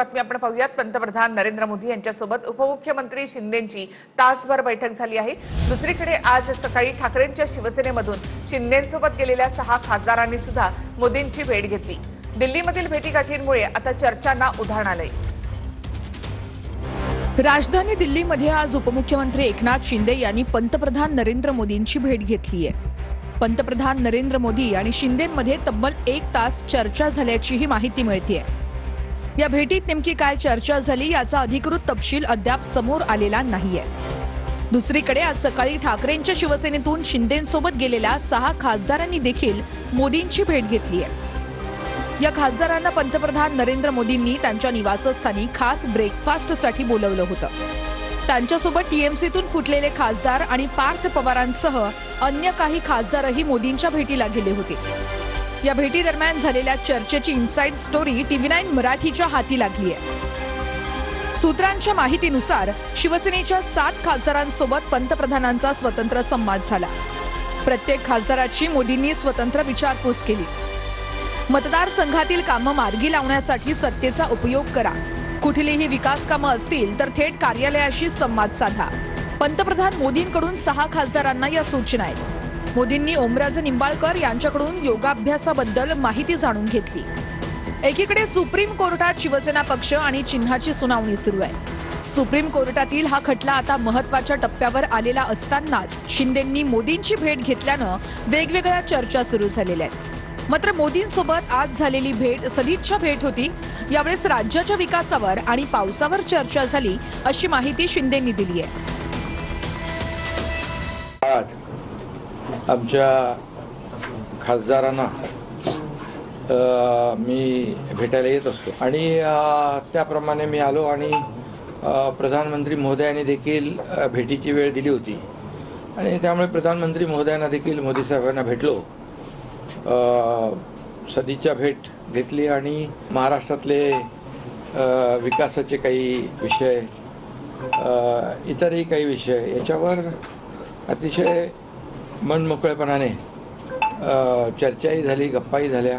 बातमी आपण पाहूयात। पंतप्रधान नरेंद्र मोदी यांच्यासोबत उपमुख्यमंत्री शिंदेंची तासभर बैठक झाली आहे। दुसरीकडे आज सकाळी ठाकरेंच्या शिवसेनेमधून शिंदेंसोबत गेलेल्या 6 खासदारांनी सुद्धा मोदींची भेट घेतली। दिल्लीमधील भेटीगाठींमुळे आता चर्चांना उधाण आलंय। राजधानी दिल्लीमध्ये आज उपमुख्यमंत्री एकनाथ शिंदे यांनी पंतप्रधान नरेंद्र मोदींची भेट घेतली आहे। पंतप्रधान नरेंद्र मोदी आणि शिंदेंमध्ये तब्बल 1 तास चर्चा झाल्याचीही माहिती मिळतेय। या भेटीत नेमकी काय चर्चा झाली याचा अधिकृत तपशील अद्याप समोर आलेला नाहीये। दुसरीकडे आज सकाळी ठाकरेंच्या शिवसेनेतून शिंदेंसोबत गेलेल्या 6 खासदारांनी देखील मोदींची भेट घेतली आहे। या खासदारांना पंतप्रधान नरेंद्र मोदींनी त्यांच्या निवासस्थानी खास ब्रेकफास्टसाठी बोलवलं होतं। त्यांच्यासोबत टीएमसीतून फुटलेले खासदार आणि पार्थ पवारांसह अन्य काही खासदारही मोदींच्या भेटीला गेले होते। या भेटीदरम्यान झालेल्या चर्चेची इनसाइड स्टोरी TV9 मराठीच्या हाती लागली आहे। सूत्रांच्या माहितीनुसार शिवसेनेच्या 7 खासदारांसोबत पंतप्रधानांचा स्वतंत्र संवाद झाला। प्रत्येक खासदाराची मोदींनी स्वतंत्र विचारपूस केली। मतदारसंघातील कामं मार्गी लावण्यासाठी सत्तेचा उपयोग करा। कुठलीही विकास कामं असतील तर थेट कार्यालयाशी संवाद साधा। पंतप्रधान मोदींकडून 6 खासदारांना या सूचना आहेत। मोदींनी ओमराजे निंबाळकर यांच्याकडून योगाभ्यासाबद्दल माहिती जाणून घेतली। एकीकडे सुप्रीम कोर्टात शिवसेना पक्ष आणि चिन्हाची सुनावणी सुरू आहे। सुप्रीम कोर्टातील हा खटला आता महत्त्वाच्या टप्प्यावर आलेला असतानाच शिंदेंनी मोदींची भेट घेतल्यानं वेगवेगळ्या चर्चा सुरू झालेल्या आहेत। मात्र मोदींसोबत आज झालेली भेट सदिच्छा भेट होती। यावेळेस राज्याच्या विकासावर आणि पावसावर चर्चा झाली अशी माहिती शिंदेंनी दिली आहे। आमच्या खासदारांना मी भेटायला येत असतो आणि त्याप्रमाणे मी आलो आणि प्रधानमंत्री महोदयांनी देखील भेटीची वेळ दिली होती आणि त्यामुळे प्रधानमंत्री महोदयांना देखील मोदी साहेबांना भेटलो, सदिच्छा भेट घेतली आणि महाराष्ट्रातले विकासाचे काही विषय, इतरही काही विषय याच्यावर अतिशय मनमोकळेपणाने चर्चाही झाली, गप्पाही झाल्या।